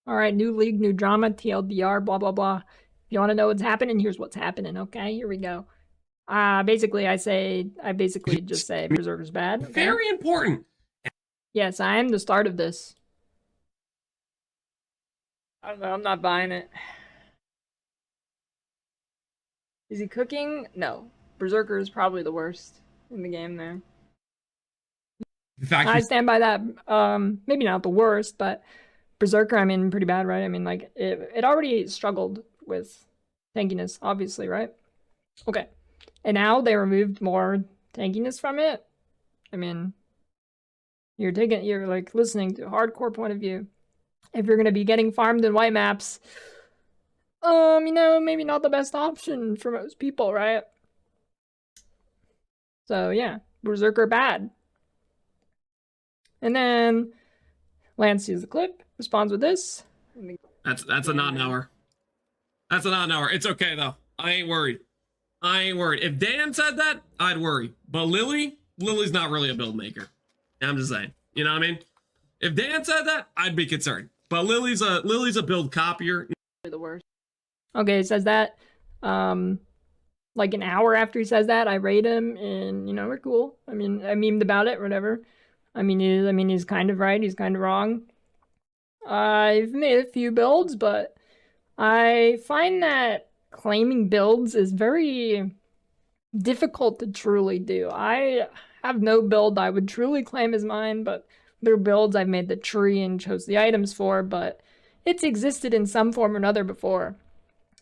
All right, new league, new drama, TLDR, blah, blah, blah. If you want to know what's happening, here's what's happening, okay? Here we go. Basically, I basically just say Berserker's bad, okay? Very important. Yes, I am the start of this. I don't know, I'm not buying it. Is he cooking? No. Berserker is probably the worst in the game there. The fact I stand by that. Maybe not the worst, but Berserker, I mean, pretty bad, right? I mean, like, it already struggled with tankiness, obviously, right? Okay. And now they removed more tankiness from it. I mean, you're like listening to a hardcore point of view. If you're gonna be getting farmed in white maps, you know, maybe not the best option for most people, right? So yeah, Berserker bad. And then Lance sees the clip, responds with this. That's a not an hour. That's a not an hour. It's okay though. I ain't worried. If Dan said that, I'd worry. But Lily's not really a build maker. I'm just saying. You know what I mean? If Dan said that, I'd be concerned. But Lily's a build copier. The worst. Okay, it says that. Like an hour after he says that, I rate him, and you know, we're cool. I mean, I memed about it, whatever. I mean, he's kind of right. He's kind of wrong. I've made a few builds, but I find that claiming builds is very difficult to truly do. I have no build I would truly claim as mine, but there are builds I've made the tree and chose the items for, but it's existed in some form or another before.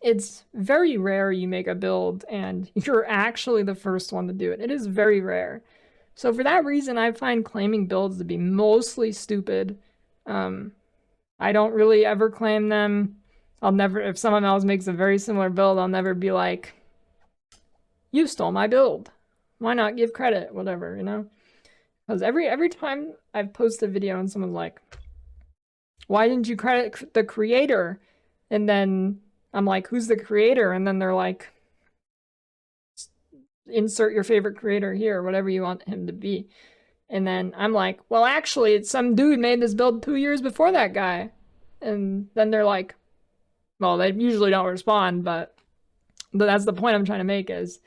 It's very rare you make a build and you're actually the first one to do it. It is very rare. So for that reason, I find claiming builds to be mostly stupid. I don't really ever claim them. If someone else makes a very similar build, I'll never be like, you stole my build. Why not give credit? Whatever, you know? Because every time I've posted a video and someone's like, why didn't you credit the creator? And then I'm like, who's the creator? And then they're like, insert your favorite creator here, whatever you want him to be. And then I'm like, well, actually, it's some dude made this build 2 years before that guy. And then they're like, well, they usually don't respond, but that's the point I'm trying to make is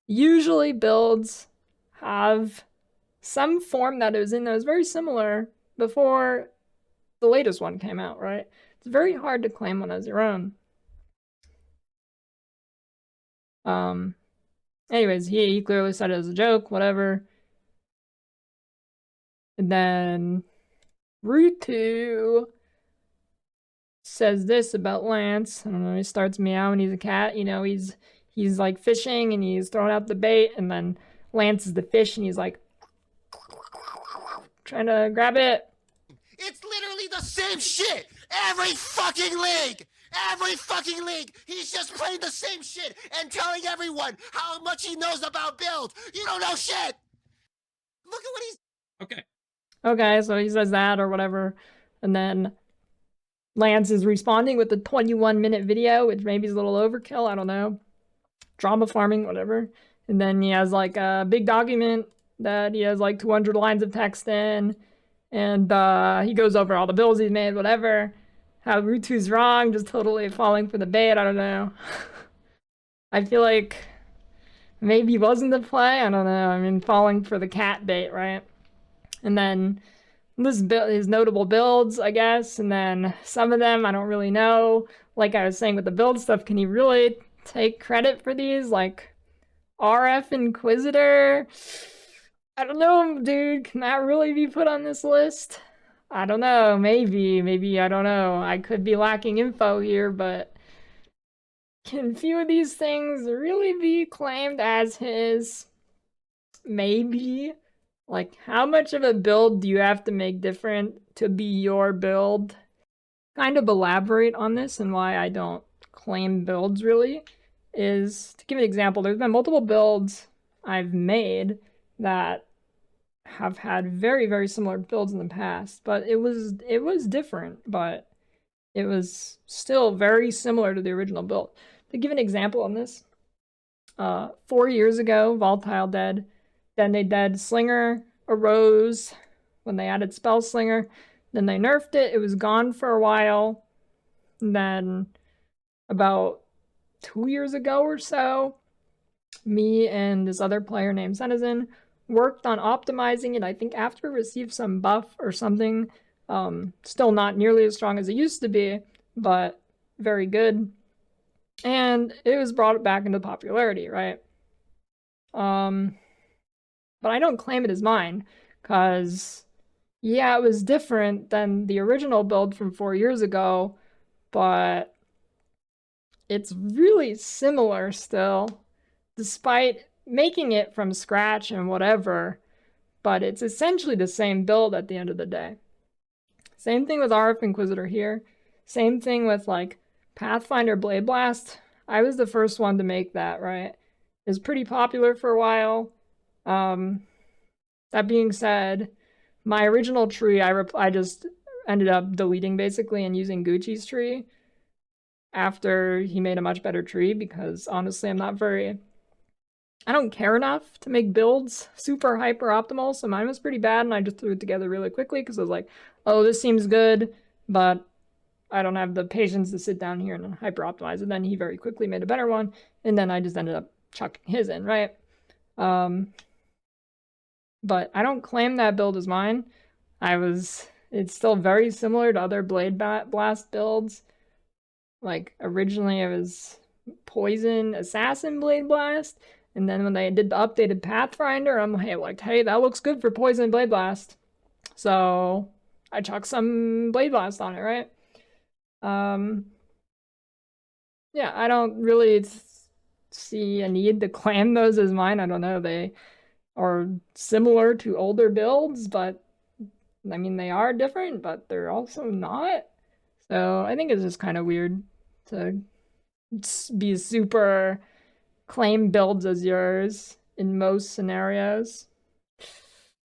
usually builds have some form that was very similar before the latest one came out, right? It's very hard to claim one as your own. Anyways, he clearly said it as a joke, whatever. And then Ruetoo says this about Lance. I don't know, he starts meowing, he's a cat, you know, he's like fishing and he's throwing out the bait, and then Lance is the fish and he's like trying to grab it. It's literally the same shit every fucking league! Every fucking league! He's just playing the same shit and telling everyone how much he knows about build. You don't know shit! Look at what he's... Okay, so he says that or whatever, and then Lance is responding with the 21-minute video, which maybe is a little overkill, I don't know. Drama farming, whatever. And then he has like a big document that he has like 200 lines of text in, and he goes over all the builds he's made, whatever. How Ruetoo's wrong, just totally falling for the bait, I don't know. I feel like maybe he wasn't the play, I don't know. I mean, falling for the cat bait, right? And then his notable builds, I guess, and then some of them I don't really know. Like I was saying with the build stuff, can he really take credit for these? Like RF Inquisitor? I don't know, dude. Can that really be put on this list? I don't know. Maybe, I don't know. I could be lacking info here, but can few of these things really be claimed as his? Maybe. Like, how much of a build do you have to make different to be your build? Kind of elaborate on this and why I don't claim builds really is, to give an example, there's been multiple builds I've made that have had very, very similar builds in the past, but it was different, but it was still very similar to the original build. To give an example on this, 4 years ago, Volatile dead. Then they did Slinger arose when they added Spell Slinger. Then they nerfed it. It was gone for a while. And then about 2 years ago or so, me and this other player named Citizen worked on optimizing it. I think after it received some buff or something. Still not nearly as strong as it used to be, but very good. And it was brought back into popularity, right? But I don't claim it as mine, because yeah, it was different than the original build from 4 years ago, but it's really similar still, despite making it from scratch and whatever, but it's essentially the same build at the end of the day. Same thing with RF Inquisitor here. Same thing with like Pathfinder Blade Blast. I was the first one to make that, right? It was pretty popular for a while. That being said, my original tree, I just ended up deleting basically and using Gucci's tree after he made a much better tree, because honestly, I don't care enough to make builds super hyper optimal, so mine was pretty bad and I just threw it together really quickly because I was like, oh, this seems good, but I don't have the patience to sit down here and hyper optimize it. Then he very quickly made a better one, and then I just ended up chucking his in, right? But I don't claim that build as mine. It's still very similar to other Blade Blast builds. Like originally it was Poison Assassin Blade Blast, and then when they did the updated Pathfinder, I'm like, hey, that looks good for Poison Blade Blast. So I chucked some Blade Blast on it, right? Yeah, I don't really see a need to claim those as mine. I don't know, they are similar to older builds, but I mean, they are different, but they're also not. So I think it's just kind of weird to be super claim builds as yours in most scenarios.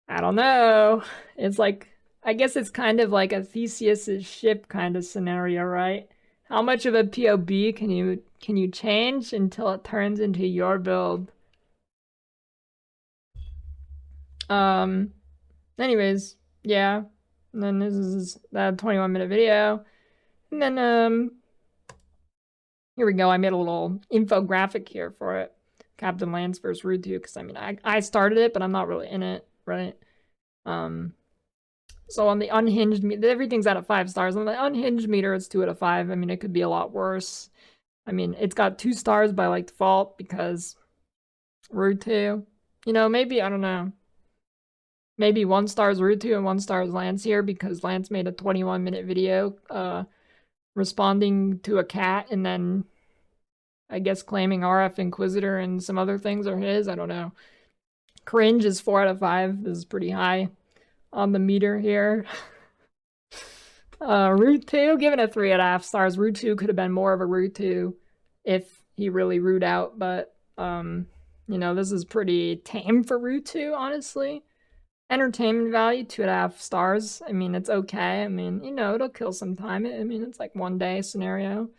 I don't know. It's like, I guess it's kind of like a Theseus Ship kind of scenario, right? How much of a POB can you change until it turns into your build? Anyways, yeah. And then this is that 21-minute video. And then here we go. I made a little infographic here for it. Captainlance9 versus Ruetoo, because I mean I started it, but I'm not really in it, right? So on the unhinged meter, everything's at a 5 stars. On the unhinged meter, it's 2 out of 5. I mean, it could be a lot worse. I mean, it's got 2 stars by like default because Ruetoo. You know, maybe, I don't know. Maybe 1 star is Ruetoo and 1 star is Lance here, because Lance made a 21-minute video responding to a cat, and then I guess claiming RF Inquisitor and some other things are his. I don't know. Cringe is 4 out of 5. This is pretty high on the meter here. Ruetoo, given it 3.5 stars. Ruetoo could have been more of a Ruetoo if he really root out, but you know, this is pretty tame for Ruetoo, honestly. Entertainment value, 2.5 stars. I mean, it's okay. I mean, you know, it'll kill some time. I mean, it's like 1 day scenario.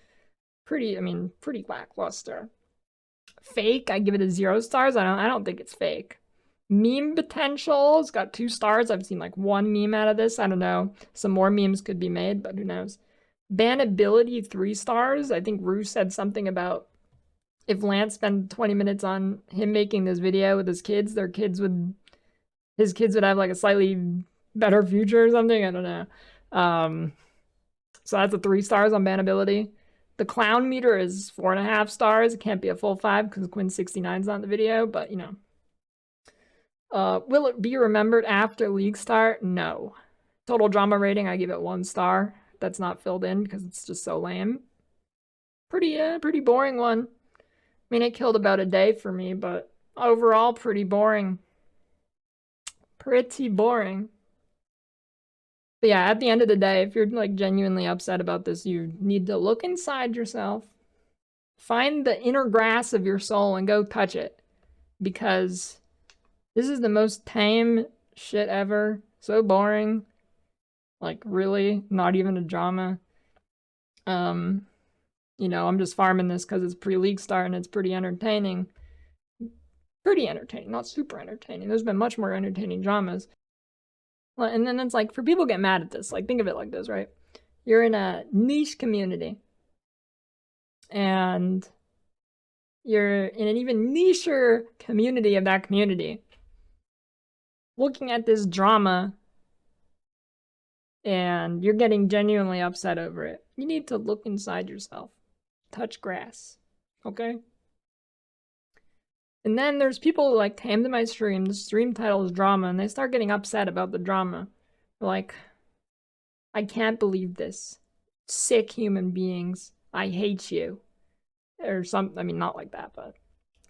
Pretty lackluster. Fake, I give it a 0 stars. I don't think it's fake. Meme potential, it's got 2 stars. I've seen like 1 meme out of this. I don't know. Some more memes could be made, but who knows. Bannability, 3 stars. I think Rue said something about if Lance spent 20 minutes on him making this video with his kids, his kids would have like a slightly better future or something. I don't know. So that's a 3 stars on bannability. The clown meter is 4.5 stars. It can't be a full 5 because Quinn69's not in the video, but you know. Will it be remembered after league start? No. Total drama rating, I give it 1 star. That's not filled in because it's just so lame. Pretty boring one. I mean, it killed about a day for me, but overall, pretty boring. Pretty boring. But yeah, at the end of the day, if you're like genuinely upset about this, you need to look inside yourself. Find the inner grass of your soul and go touch it. Because this is the most tame shit ever. So boring. Like, really? Not even a drama. You know, I'm just farming this because it's pre-league start and it's pretty entertaining. Pretty entertaining, not super entertaining. There's been much more entertaining dramas. And then it's like, for people to get mad at this, like, think of it like this, right? you're in a niche community. And you're in an even nicher community of that community. Looking at this drama and you're getting genuinely upset over it. You need to look inside yourself. Touch grass. Okay? And then there's people who like came to my stream, the stream title is drama, and they start getting upset about the drama. They're like, I can't believe this. Sick human beings. I hate you. Or something, I mean, not like that, but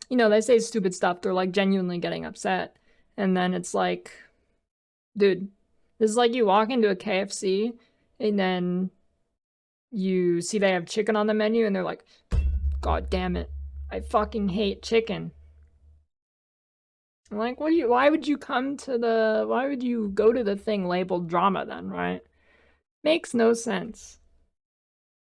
you know, they say stupid stuff. They're like genuinely getting upset. And then it's like, dude, this is like you walk into a KFC and then you see they have chicken on the menu and they're like, God damn it, I fucking hate chicken. I'm like, why would you go to the thing labeled drama then, right? Makes no sense.